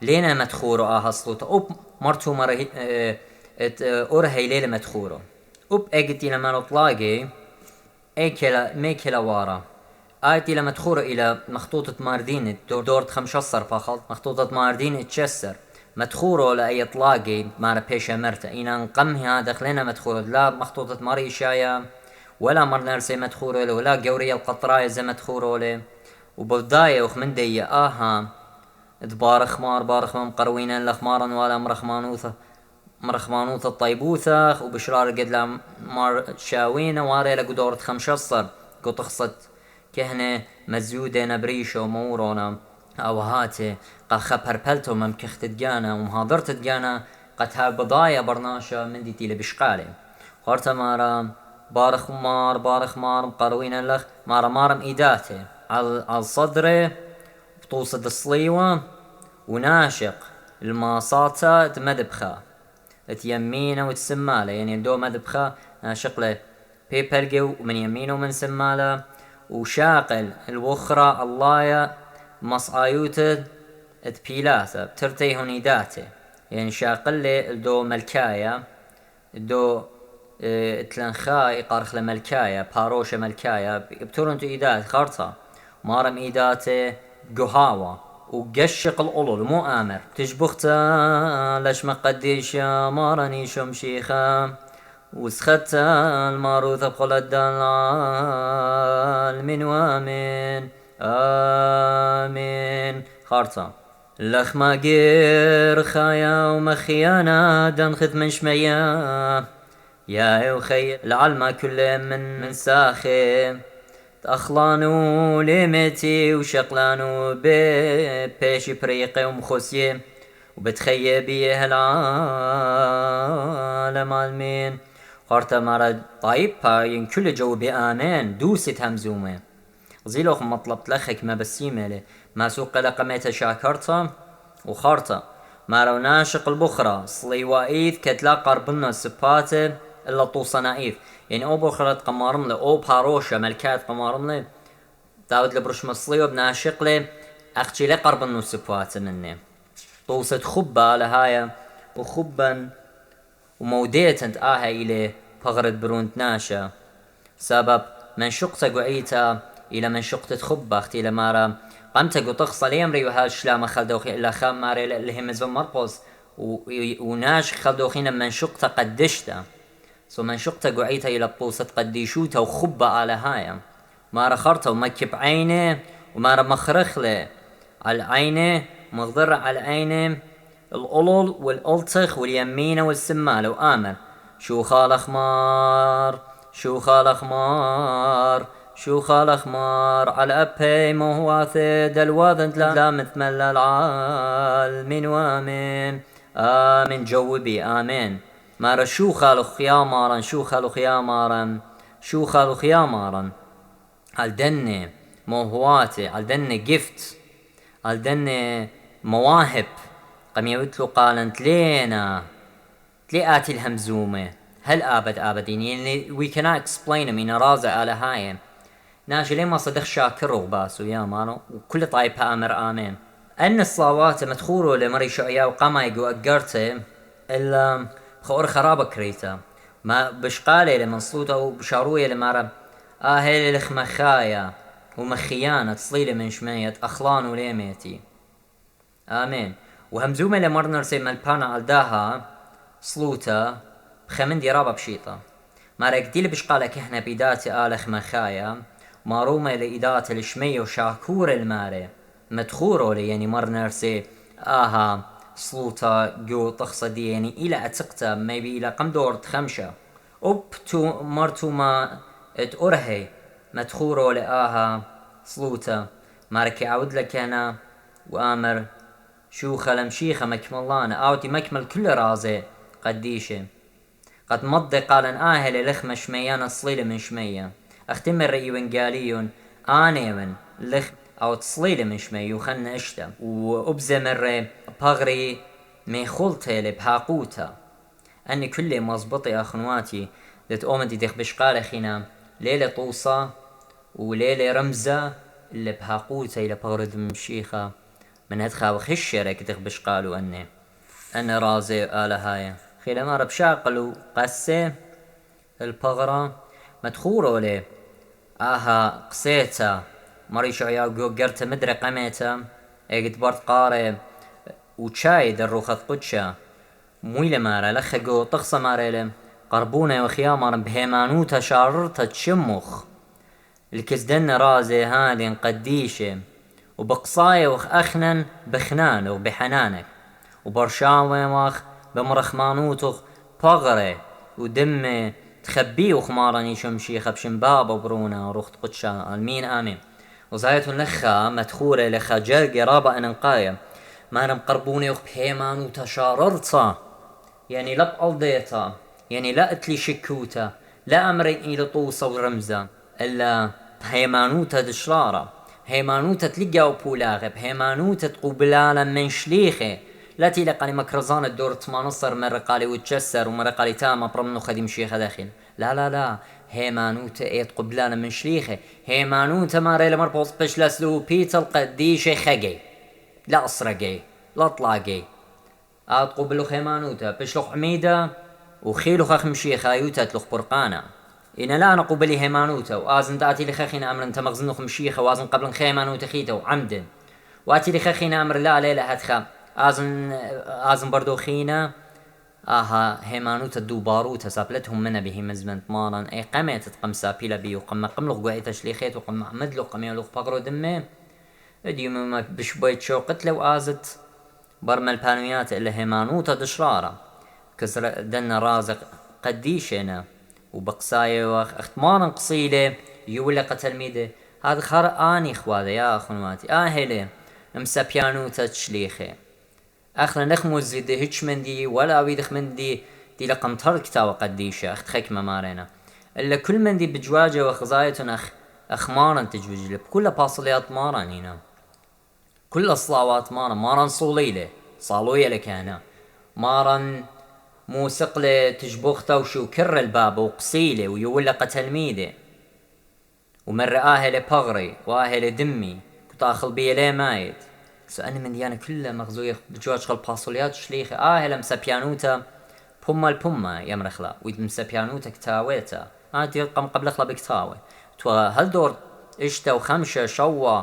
لينا مدخورو هصلوتا اوب مرتو مره اورهي ليلة مدخورو اوب اجتي لما نطلاقي ايكلا ميكلا وارا آيتي لما تخور إلى مخطوطة ماردين دورت 15 فقط مخطوطة ماردين تشسر مدخورو لأي إطلاقي مارا بيشا مرتا إينا نقمها دخلنا مدخورو لا مخطوطة ماريشايا ولا مرنرسي مدخورو له ولا قورية القطرايا زي مدخورو له وبداية وخمن دي دبارخ مار بارخ مقروينا لخمارا ولا مرخمانوثة الطيبوثة وبشرار قد لا مار شاوينا واري لقو دورت 15 قو تخصت كهنة مزيودة نبريشة ومورونا أو هاتي قد خبر بلتو ممكخت تجانا ومهاضرت تجانا قد هالبضايا برناشا من ديتي لبشقالي خورتا مارا بارخ مار مقروين لخ مارم إيداتي على الصدر بتوصد الصليوة وناشق الماصاتا تمدبخا تيمينه وتسماله يعني دو مدبخا ناشق له بيبرجي ومن يمينه ومن سماله وشاقل الوخرة اللايا مصايوته تبيلاته بترتي هنيداته يعني شاقل لي الدو ملكايا الدو تلنخاي قارخ لملكايا باروشة ملكايا بتورنتو إيدات خارطة مارم إيداته قهاوة وقشق الأولو مو آمر تشبختا لش مقديشا مارني شمشيخا وسخت الماروث بقول الدلال من وامن آمين خارطة لخما غير خايا ومخيانا دنخذ من شميا يا وخي العلمة كل من ساخي تأخلانو ليمتي وشقلانو بيش بريقي ومخوسي وبتخيي بيه العالم عالمين خارطة مرد طيب باين كل جو بآمان دوست همزومه زيلوخ مطلبت لخك ما بسيمة لي ما سوق لقميت شاكرتا وخارطة ما رو ناشق البخرة صلي وايد كتلا قربنا السباتة إلا طوصة نايف يعني أو بخرت قمارملة أو باروشة ملكات قمارملة داود لبرش مصلي وبناشق لي أختي لي قرب النسبوات مني طوصة خبة لهايا وخبا وموديت انت إلي بغرد برونت ناشا سبب من شقت قعيتا إلى من شقت خبة أختي لمارا قمت قطخصة ليمري وهاش لا ما خلدوخي إلا خام ماري اللي هم زون مرقص وناش خلدوخينا من شقت قدشتا سو من شقت قعيتا إلى بطوسة قديشوتا وخبة على هايا مارا خرطة ومكب عيني ومارا مخرخلة على عيني مغضرة على عيني الألل والألطخ واليمينة والسمالة وآمر شو خال أخمار شو خال أخمار شو خال أخمار على أبي مهواثد الواذن لا مثمل العالمين وآمين آمين جوبي آمين مارا شو خالو خيامارا شو خالو خيامارا شو خالو خيامارا عالدني موهواتي عالدني جفت عالدني مواهب قم يوتلو قالن تلينا تلياتي الهمزومة هل آبدين يعني we cannot explain them إن رازع على هاي ناجي ليه ما صدق شاكر وباسو يا مانو وكل طايبها أمر آمين أن الصلوات مدخورو لمري شعيا وقاما يقو أقرته إلا خور خرابة كريتا ما بشقالي لمن صوته وبشاروية لمارا هيلي لخ مخايا ومخيانة تصليلي من شمية أخلان وليميتي آمين وهمزومة لمرنر سي مالبانا عالداها صلوتا بخمن دي رابا بشيطة مارا قديل بشقالة كهنا بيداتي آلخ مخايا مارومة لإدات الشمية وشاكور الماري مدخورو لي يعني مرنر سي صلوتا جو تخصدي يعني إلى أتقتا ميبي إلى قم دور تخمشة تو مرتو ما اتأرهي مدخورو لآها صلوتا ماركي عود لك أنا وآمر شوخة لمشيخة مكملانا أوتي مكمل كل رازي قديشة قد مضي قالن آهل لخ مشميانا صليل من شمية اختمر رأي ونقاليون آني من لخ أو تصليل من شمية وخن اشتا وأبزمر بغري ميخولتي لبهاقوتا أني كل مظبطي أخنواتي لتقومدي ديخ بشقال خينا ليلة طوصة وليلة رمزة اللي بهاقوتا إلى بغرد مشيخة من هدخا وخشرك ديخ بشقالو أني رازي هاي خيلا ما ربشاقلو قسي البغرة مدخورو لي قسيتا مريشو عياو قرت مدري قميتا ايقد بارت قاري وشاي دروخة قدشا مويلة مارا لخقو طخصة ماريلم قربونة وخيامارا بهيمانوتا شاررتا تشمخ الكزدن رازي هالين قديشة وبقصاي وخ أخنن بخنان وبحنانك وبرشاوي وخ بمرخمانوتخ بغري ودمي تخبيه وخمارني شمشيخة بشنبابا وبرونا ورخت قدشا المين آمين وزايت النخا مدخورة لخا جرقي رابا انقايا مارم قربوني وخ بهيمانوتا شاررتا يعني لا بقلديتا يعني لا اتلي شكوتا لا امرين الى طوصة ورمزة الا بهيمانوتا دشرارة هيمانوتا تلقى وبولاغة بهيمانوتا تقوبلالا من شليخة لا تلقاني مكرزان الدور تمانصر مرة قالي وتشسر ومرة قالي تاما برمنو خديم شيخة داخل لا هيمانوتا ايت قبلالا من شليخة هيمانوتا ماري لمربوط بشلسلو بيتا القديشة خقي لا أسرقي لا طلاقي قبلو هيمانوتا بشلوخ عميدة وخيلو خخ مشيخة يوتا تلوخ برقانا إن لا أنا قبلي هيمانوتا وآزن داتي لخخينا أمر انت مغزنوخ مشيخة وآزن قبل هيمانوتا خيتا وعمدا واتي لخخينا أمر لا ليلة هتخا آزن بردو خينا هيمانوتا دوباروتا سابلتهم منا به مزمن مارا اي قمت تقمسا بيلا بيو قملوخ قوائتا شليخيت وقم عمدلوخ قميلوخ بغرو دمي اديو مما بشبويت شوقت لو آزت برمى البانويات اللي هيمانوتا دشرارة كسر دنا رازق قديشنا وبقصايا واخ اختمارا قصيلة يولى قتل ميده هذا خار اني خوذا يا اخواتي هلي امسا بيانوتا تشليخي اخنا نخمو زيد هيتش مندي ولا ويدخ مندي دي لقم تركتا وقديشة اخت خكمة مارينا الا كل مندي بجواجه وخزايتن اخمارا تجوجل بكل باصليات مارا هنا كل الصلاوات مارا صوليله صالوية لك أنا مارا مو سقلة تجبوخته وشو كر الباب وقصيلة ويولى قتل ميدة ومرة آهلة بغري وآهلة دمي كنت آخل بيه ليه مايت سأني من ديانة كلها مغزوية بجواج خل باصوليات شليخة آهلة مسابيانوتا بوما البوما يمرخلا ويد مسابيانوتا كتاويتا دي قم قبل اخلا بكتاوي توا هل دور اشتا وخمشة شوا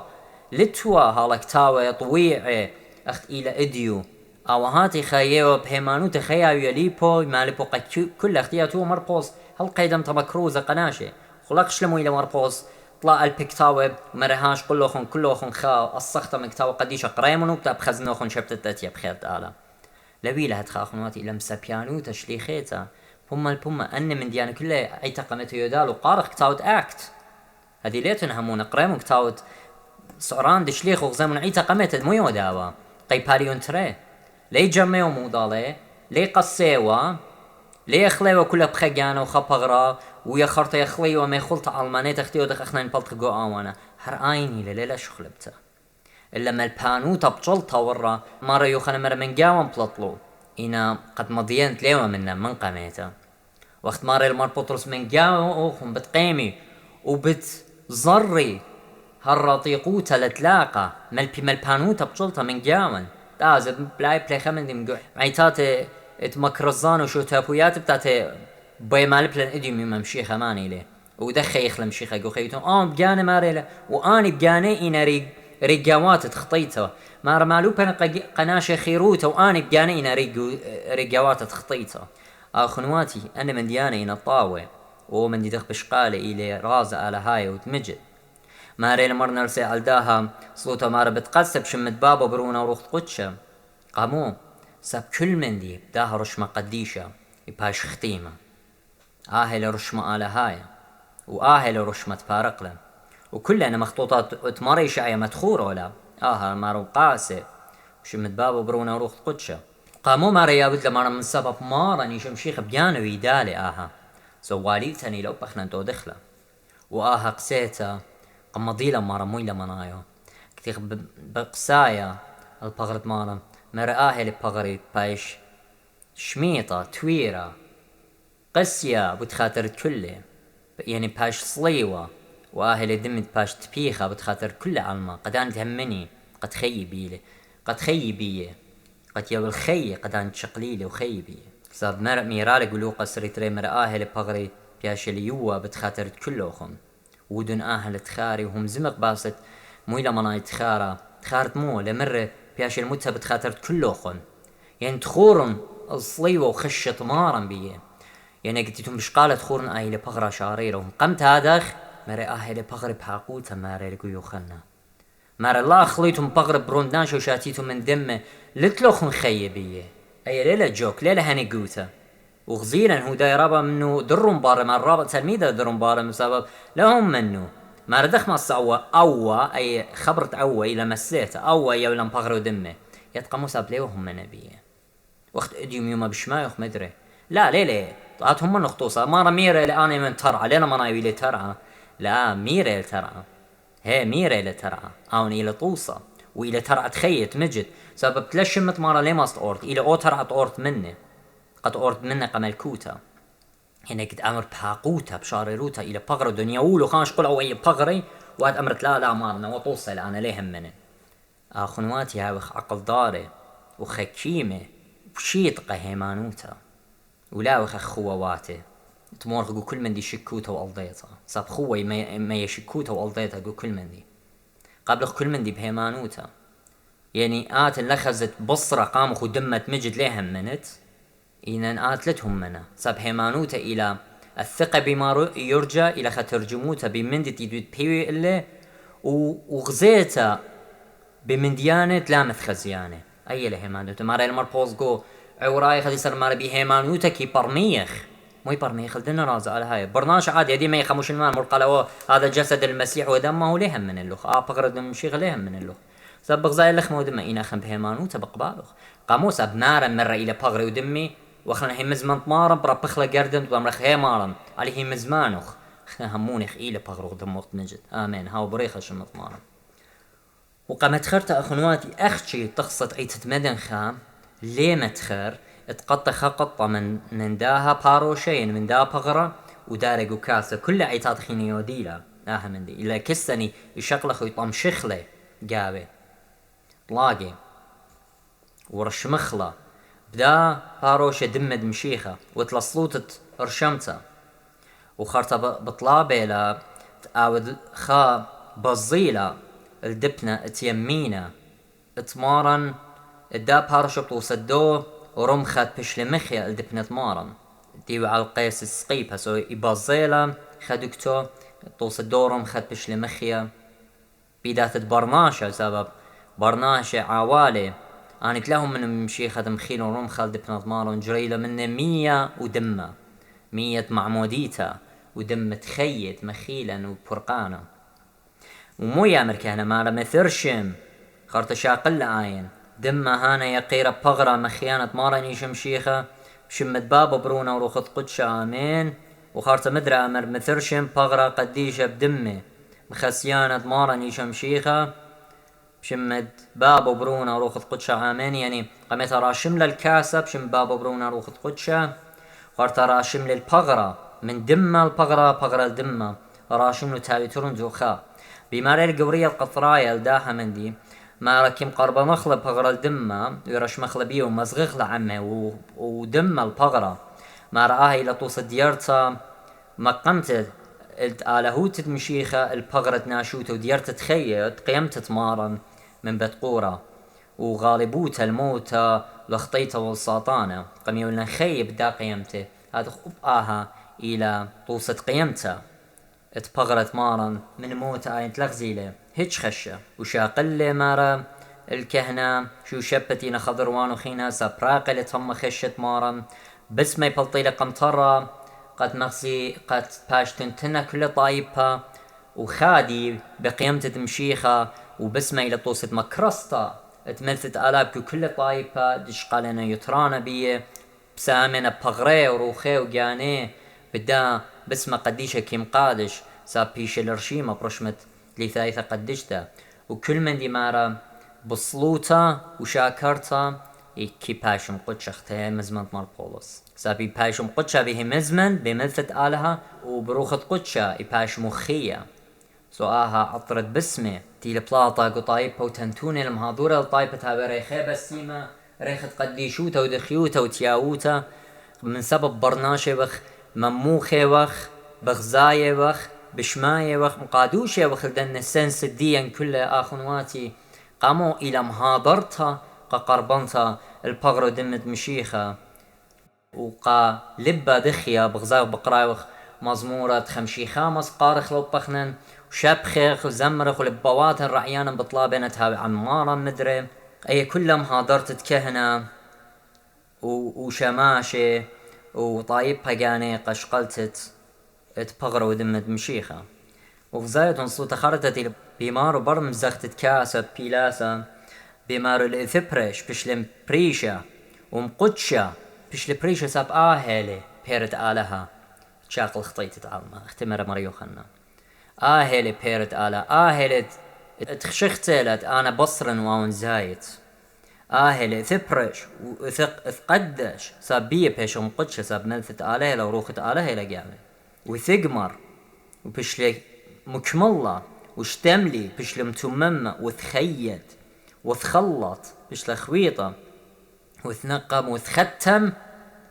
لتوا هالا كتاوي طويعي اخت إلى اديو او هاتي خايو بهيمانوتا خياو يليبو مالبو كل اختياتو مربوس هل قيدم تبكروزة قناشي خلاقش لمو إلى مربوس طلع البكتاوي مرهاش كلوخن خاو الصخطة مكتاوي قديش قريمونو بتا بخزنوخن شبتتت يبخير تالا لبيلها تخاخنواتي إلى مسابيانو تشليخيتا بوما أن من ديانة كلها أي تقمت يودالو قارخ كتاوت أكت هذه ليتن همون قريمو كتاوت سعران دشليخ وغزامون أي تقمت مو يوداوا قي باريون تري لي جمعو موضالي لي قصيوا لي يخليوا كلها بخيجانا وخبغرا ويخرط يخليوا ما يخلط علماني تختيو دخ أخنا نبلط جو آوانا هر آيني لليلة شخلبتا إلا ما البانوتا بطلتا ورا مرة يوخنا مرة من جاوان بلطلو إنا قد مضيانت ليوا منا من قميتا وقت مرة المار بطرس من جاوان بتقيمي وبتزري هالرطيقوتا لتلاقى مالبانوتا بطلتا من جاوان تازد بلاي خمن دي مقوع عيتاتي اتمكرزان وشو تابويات بتاعتي باي مال بلان اديو ميما مشيخة ماني ليه ودخي يخلى مشيخة قو خيتون بجاني ماريلا واني بجاني انا ريقاوات تخطيته مار مالو بنا قناشة خيروته واني بجاني انا ريقاوات تخطيته اخنواتي انا من دياني انا طاوة ومن دي دخ بشقالة الي رازة على هاي وتمجد ماريلا مرنا رسي عالداها صوتها مارا بتقسب شمت بابا برونا وروخت قدشة قامو ساب كل من دي بداها رشمة قديشة يباش ختيمة آهل رشمة على هاي وآهل رشمة بارقلة وكلنا مخطوطات تماري شعية مدخورة ولا مارو قاسي وشمت بابا برونا وروخت قدشة قامو مارا يابد لمارا من سبب مارا نيشم شيخ بجانو يدالي زواليتني لو بخنا انتو دخلة قسيتا قمضيلا مارا مويلا منايو كتير بقسايا البغرد مارا مرا آهل بغري بايش شميطة تويرة قسيا بتخاطر كله يعني باش صليوة وآهل دمت باش تبيخة بتخاطر كل علمة قدان تهمني قد خي بيه قد يو الخي قدان تشقليلي وخي بيه صاب مرا ميرالي قلو قصري تري مرا آهل بغري بياش اليوة بتخاطر كلهم ودن آهل تخاري وهم زمق باست مويلا مناي تخارت مو لمرة بياش المتها بتخاطر كلهم يعني تخورن الصليوة وخشة مارا بيه يعني قلتيتم بشقالة تخورن آهل بغرة شاريرهم قمت هادخ مرة آهل بغرة بحاقوتا مرة لقيو خلنا مرة الله خليتم بغرة بروندناش وشاتيتم من دمه لتلوخن خي بيه أي ليلة جوك ليلة هني قوتا وغزيلا هو دا يرابا منو درون بارا مع الرابط تلميذة درون بارا مسبب لهم منو ما ردخ ما الصعوة أي خبرت إلى مسيته يولا مبغرو دمه يتقمو ساب ليوهم من نبيه وقت اديوم يوما بشمايخ مدري لا ليلة طلعتهم من خطوصة ما ميرة لأني من ترعى لينا ما نايوي لي ترعى لا ميرة لترعى هي ميرة لترعى أوني إلى طوصة وإلى ترعى تخيت مجد سبب تلشمت مارا لي ماست أورت إلى أو ترعى أورت مني قد أورت مني قمل كوتا هنا قد أمر بحاقوتا بشارروتا إلى بغرة دنيا ولو خانش قلعوا أي بغري وهاد أمرت لا مارنا وطوصة أنا ليهم مني خنواتي هاي عقل داري وخكيمة وشيطقة هيمانوتا ولا وخ خواتي تمورخ جو كل من دي شكوتا وألضيتا صاب خوي ما يشكوتا وألضيتا جو كل من دي قبل كل من دي بهيمانوتا يعني لخزت بصرة قامخ ودمت مجد ليهم منت إن لتهم منا صاب هيمانوتا إلى الثقة بما يرجى إلى خترجموتا بمندي تيدوت بيوي إلي وغزيتا بمنديانة لا مثخزيانة أي لهيمانوتا مارا المربوز جو عوراي خدي صار مارا بهيمانوتا كي برميخ مو برميخ لدنا رازة على هاي برناش عادي هدي ما يخموش الماء مرقلوا هذا جسد المسيح ودمه لهم من اللخ بقرد مشيخ لهم من اللخ سب غزاي اللخ ودمه إنا خم بهيمانوتا بقبالخ قاموس بنارا مرة إلى بغري ودمي وخلنا هي مزمان طمارا برا بخلا قردم وامرخ هي مارا عليه مزمانخ همونخ إلى بغرو دم وقت نجد آمين هاو بريخة شم طمارا وقامت خرت أخنواتي أختي تقصت عيتة مدن خام ليه متخر تقطخ قطة من داها باروشين من دا بغرة ودارق وكاسة كل عيتات خينيو ديلا آها من دي إلا كسني يشقلخ ويطم شخلة قابي طلاقي ورش مخلة بدا باروشة دمد مشيخة وتلصلوتت رشمتها وخرطة بطلابي لا تقاود خا بزيلة الدبنة تيمينة اتمارن الدا باروشة بتوصدو ورمخت بشل مخيا الدبنة تمارن ديو على القيس السقيبها سو يبزيلة خدوكتو توصدو رمخت بشل مخيا بيدات برناشة سبب برناشة عوالي أنا لهم من مشيخة مخيل ورمخة الدبنة تمارن جريلة من 100 ودمة 100 معموديتا ودم تخيت مخيلا وبرقانا ومو يامر كهنا مالا مثرشم خرط شاقل آين دم هانا يقيرة بغرة مخيانة مارني شمشيخة شمت بابا برونا وروخت قدش آمين وخرط مدرى أمر مثرشم بغرة قديشة بدمي مخسيانة مارني شمشيخة شمت بابا برونا وروخت قدش آمين يعني قمت راشم للكاسة بشم بابا برونا وروخت قدش خرط راشم للبغرة من دمة البغرة بغرة الدمة راشم تاوي ترون زوخا بماري القورية القطراية الداها من دي ما ركيم قربة مخلة بغرة الدمة ويرش مخلة بيه ومزغخ لعمه ودمة البغرة ما رآها إلى طوس ديارتا ما قمت الهوت مشيخة البغرة ناشوته وديارتا تخيط قيمت تمارا من بتقورة وغالبوتا الموتى لخطيته والساطانة قم يقولنا خيب دا قيمته هذا خبآها إلى طوسة قيمته اتبغرت مارا من موت آين تلغزيله هيج خشة وشاقل مارا الكهنة شو شبتين خضروان وخينا سابراقل تم خشة مارا بس ما يبلطيله قمطرة قد مغزي قد باشتن تنا كل طايبها وخادي بقيمة مشيخة وبس ما يلطوسة مكرسطة اتمثت آلابك كل طايبها دش قالنا يترانا بيه بسامنا بغري وروخي وجاني بدا بس ما قديشة كيم قادش ساب بيش الرشيمة برشمت لثايثة قدشتا وكل من دي مارا بصلوتا وشاكرتا كي باشم قدش اختها مزمن مال بولس سابي باشم قدشا به مزمن بملثت آلها وبروخة قدشا باشم مخية سؤاها عطرت بسمه تيل بلاطة قطايبها وتنتوني المهاضورة الطايبة تابي ريخي بسيمة ريخت قديشوتا ودخيوتا وتياوتا من سبب برناشي وخ مموخي وخ بغزاي وخ بشماي وخ مقادوشي وخ لدن السنس الدين كل آخنواتي قاموا إلى مهاضرتها قربنتا البغر دمت مشيخة وقا لبا دخيا بغزاي وبقراي وخ مزمورة خمشي خامس قارخ لو بخنن وشبخخ وزمرخ ولبوات الرعيان بطلابنتها عمارا مدري أي كل مهاضرت تكهنا وشماشي وطايبها جاني قشقلتت اتبغر ودمت مشيخة وغزاية صوت خرطت بيمار برم زختت كاسة بيلاسة بيمار الإثبرش بشلم بريشة ومقدشة بشل بريشة ساب آهلي بيرت آلها شاقل خطيت تعلمها اختمر مريو خنا آهلي بيرت آلها آهلي اتخشختلت أنا بصرن واون زايت آهلي ثبرش وثقدش ساب بيه بيش ومقدشة ساب ملثت آلها لو روخت آلها لقامي وثقمر وبشلي مكملة وشتملي بشلي متممة وثخيت وثخلط بشلي خويطة وثنقم وثختم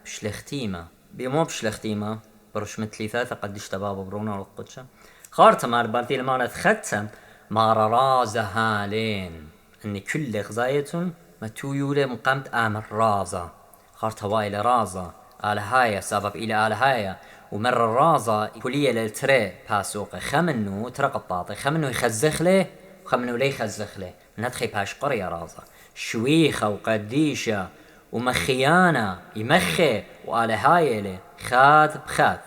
بشلي ختيمة بيمو بشلي ختيمة برش مثلي ثلاثة قدش تبابا برونا والقدشة خارطة مار بالتي لما ثختم مار رازة هالين اني كل غزايتهم ما تويولي مقامت آمر رازة خارطة وايلة رازة آل هايا سبب إلى آل هايا ومر الرازة كلية للتري باسوق خمنو ترى قطاطي خمنو يخزخ له وخمنو لي يخزخ له ندخي باش قرية رازة شويخة وقديشة ومخيانة يمخي وآل هاي له خاذ بخاذ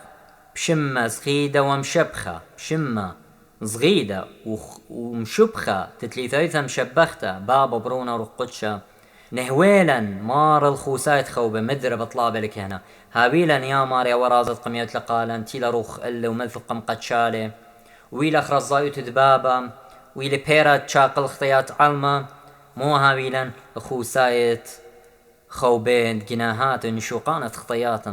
بشمة صغيدة ومشبخة بشمة صغيدة ومشبخة تتليثيثة مشبختة بابا برونا رقدشة نهويلا مار الخوسايت خوبة مدرة بطلابة لك هنا هابيلا يا ماريا ورازة قميات لقالا تيلا روخ إلا وملثق مقتشالي ويلا خرزايوت دبابة ويلا بيرا تشاقل خطيات علمة مو هابيلا خوسايت خوبين جناهات نشوقانة خطيات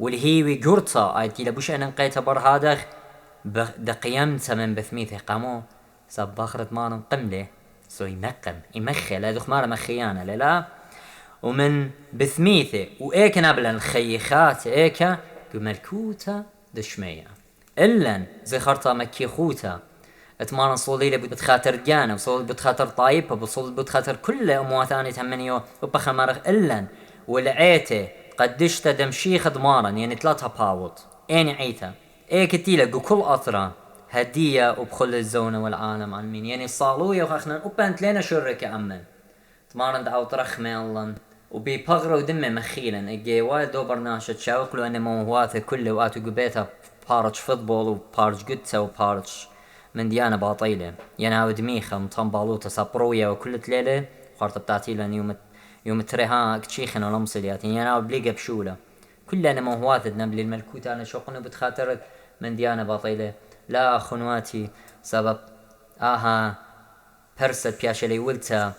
والهيوي جرطة آيت كيلا بوش أنا نقيتها بر هادخ دقيمت من بثميثي قامو سب باخرت مارن قملة سو يمخل هذو خمارة مخيانة لا ومن بثميثي وإيك نابلا الخيخات إيكا ملكوتا دشمية إلا زي خرطة مكي خوتا اتمارن صوليلة بتخاطر جانا وصول بتخاطر طايبة وصول بتخاطر كل أمواتاني تهمنيو وبخل مارغ إلا والعيتي قدشتا دمشيخ دمارن يعني ثلاثة باوت إني عيتا إيه كتيلة كل أطرة هدية وبخل الزونة والعالم عالمين يعني صالوية وخخنا وبانت لنا شرك أمن تمارن دعو ترخمي الله وبيبغروا دمي مخيلا اجي والدو برناشة تشاوقلو أن موهواته كله وقاتو قبيتها بارج فوتبول وبارج قدسة وبارج من ديانة باطيلة يعني هاو دميخة مطن بالوطة سابروية وكل تليلة وخارطة بتاعتيلا يوم تريها كتشيخن ولمصليات يعني هاو بليقة بشولة كل أنا موهواته نبلي الملكوت أنا شوقنا بتخاطر من ديانة باطيلة لا أخواتي سبب برست بياشلي ولتا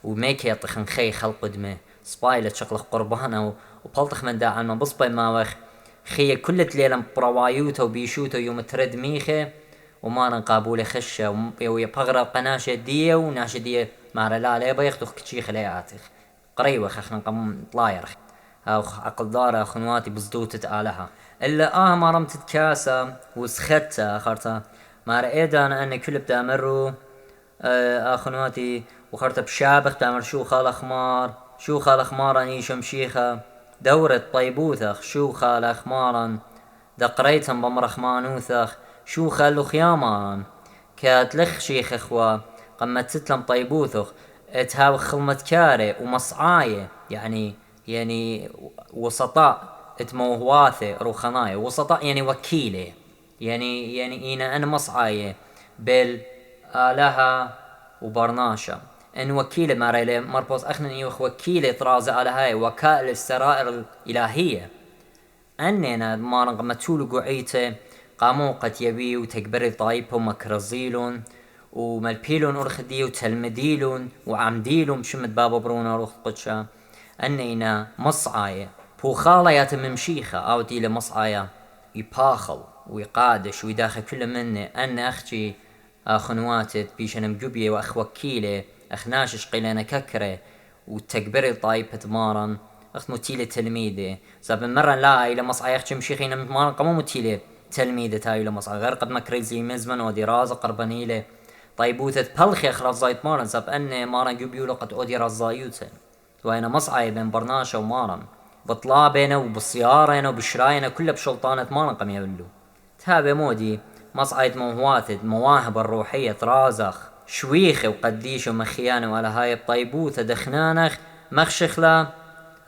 وميكي يطخن خي خلق دمه سبايلة شغلة قربانة وبلطخ من دا عالما بصبي ماوخ خي كل تليلة براوايوتا وبيشوتا يوم ترد ميخي وما نقابولي خشة ويبغرا قناشة دية وناشة دية مارا لا ليبا يخدخ كتشيخ لياتخ قريوة خخنا قمم طلاير هاو عقل دارة خنواتي بزدوتة آلها إلا ما رمتت كاسة وسخدتها خرطة مارا إيدان أني كل بدا مرو خنواتي وخرطة بشابخ تامر شوخة الأخمار أني شمشيخة دورة طيبوثخ شوخة الأخمارا دقريتن بمرخ مانوثخ شوخة لخيامان كاتلخ شيخ اخوة قمت تتلم طيبوثخ اتهاو خلمت كاري ومصعاية يعني وسطاء اتموهواثي روخناية وسطاء يعني وكيلة يعني انا مصعاية بال آلها وبرناشا ان وكيلة ماريلي مربوس اخنا ايوخ وكيلة طرازة على هاي وكائل السرائر الالهية اننا مارن قمتولو قعيته قامو قد يبي وتكبري طايبهم مكرزيلون وملبيلون ارخدي وتلمديلون وعمديلون بشمت بابا برونا روخ قدشا اننا مصعاية بوخالة ياتم مشيخة او ديلة مصعاية يباخل ويقادش ويداخل كل مني ان اختي خنواتت بيشن مجبية واخ وكيلة اخ ناشش قيلنا ككرة وتكبري طايبة مارن اخ متيلة تلميذة ساب مرة لا الى مصعاية اختي مشيخين مارن قامو متيلة تلميذة تاي لمصعى غير قد ما كريزي مزمن ودي رازة قربانيلة طيبوثة بلخي اخ رزايت مارن ساب ان مارن جبيو لقد اودي رزايوتن وانا مصعى بين برناشة ومارن بطلابنا وبالسيارة وبشراينا كلها بشلطانة مارن قم يبلو تابع مودي مصعيد موهواثد مواهب الروحية رازخ شويخة وقديش ومخيانة وعلى هاي بطيبوثة دخنانخ مخشخلة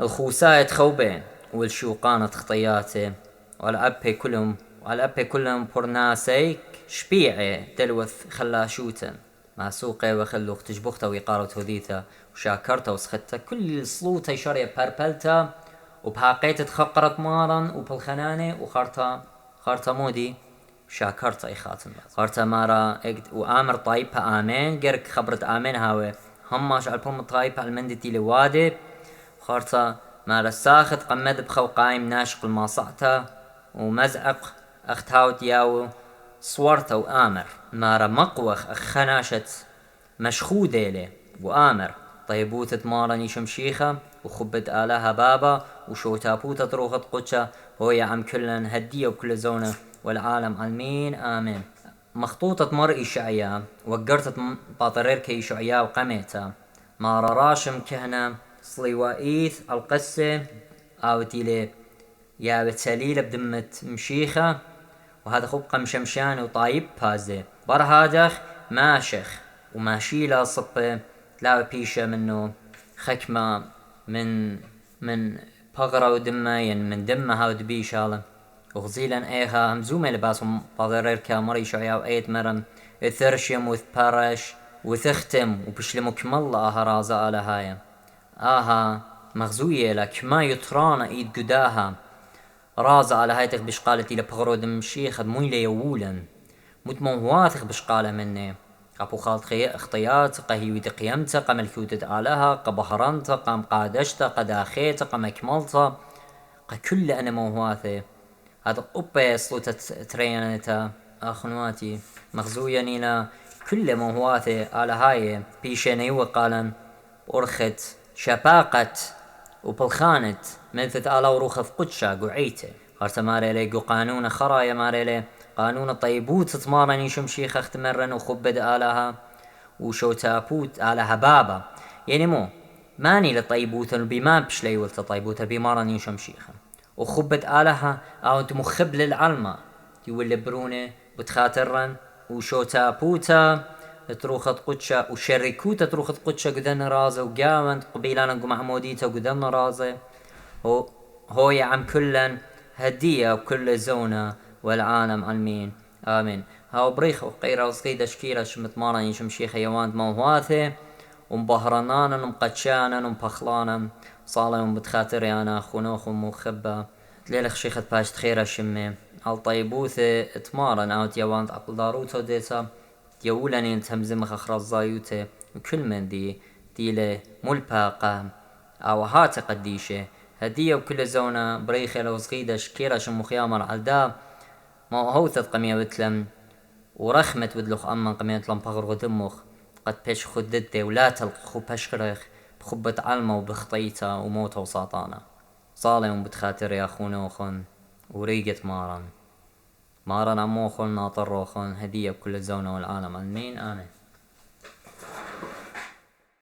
الخوساية خوبين والشوقانة خطياته وعلى أبي كلهم برناسيك شبيعي دلوث خلاشوتا مع سوقي وخلوك تجبختا ويقارو توديتا وشاكرتا وسختا كل صلوتا يشاري باربلتا وبهاقيت تخقرت مارا وبالخنانة وخارتا مودي شاكرتا إخاتن خارتا مارا وآمر طايبها آمين جرك خبرت آمين هاوي هماش عالبهم طايبها المندتي لوادي خارتا مارا ساخت قمد بخو قايم ناشق الماصعتا ومزعق اختاوت ياو صورته وآمر مارا مقوخ خناشت مشخودة له وآمر طيبوتة مارني شمشيخة وخبت آلها بابا وشوتابوتة روخت قدشة هو يا عم كلن هدية وكل زونة والعالم عالمين آمين مخطوطة مر إشعيا وقرتت باطريرك إشعيا وقميتا مارا راشم كهنا صليوائيث القسة آوتي لي يا بتسليل بدمت مشيخة وهذا خبقة مشمشان وطايب بازي برهادخ ماشخ وماشيلا صبة تلاوي بيشة منه خكمة من بغرة ودمين من دمها ودبيشالة وغزيلا ايها همزومة لباسهم بغريركا مري شعيا وايت مرم اثرشم وثبارش وثختم وبشلمو كمالله رازا على هاي مغزوية لك ما يطرانا ايد قداها رازا على هايتك بشقالتي لبغرو دمشيخ مويلة يوولا متموهاتك بشقالة مني قابو خالط اختيات قهيوت قيمتا قملكوتت آلها قبهرنتا قام قادشتا قداخيتا قمكملتا كل أنا موهواثي هذا قبة صوتة ترينتا أخنواتي مغزويا نينا كل موهواثي على هاي بيشيني وقالا أرخت شباقت وبلخانت مثل آلا وروخف قدشا قعيته هرتا ماريلي قانون خرايا ماريلي قانون الطيبوت تمارني شمشيخ اختمرن وخبد آلها وشو تابوت آلها بابا يعني مو ماني لطيبوت البيمان بشلي ولت طيبوت البيمارني شمشيخا وخبت آلها أو انت مخب للعلمة يولي برونة بتخاطرن وشو تابوتا تروخت قدشة وشركوتا تروخت قدشة قدن رازة وقامن قبيلانا محموديتا قدن رازة هو يا عم كلن هدية وكل زونة والعالم علمين آمين هاو بريخ وقيرا وصقيدة شكيرا شمتمارا شمشيخ يوان موهواثي ومبهرنانا ومقتشانا ومبخلانا صالة ومبتخاطري أنا خونوخ ومخبة تليلخ شيخة باش تخيرا شمي الطيبوثي تمارن أو تيوان عقل داروتو ديتا يولاني تهمزمخ أخرزايوتي وكل من دي ملباقة أو هات قديشة هدية وكل زونة بريخة لو صغيدة شكيرا شمو خيامر عالدا ما هوثت قمية بتلم ورخمت بدلخ أما قمية لم بغر غدمخ قد بيش خددتي ولا تلقخو بشكرخ بخبة علمة وبخطيتا وموتا وساطانا صالم بتخاطر يا خونوخن وريقت مارن عموخن ناطروخن هدية بكل زونة والعالم آمين آمين.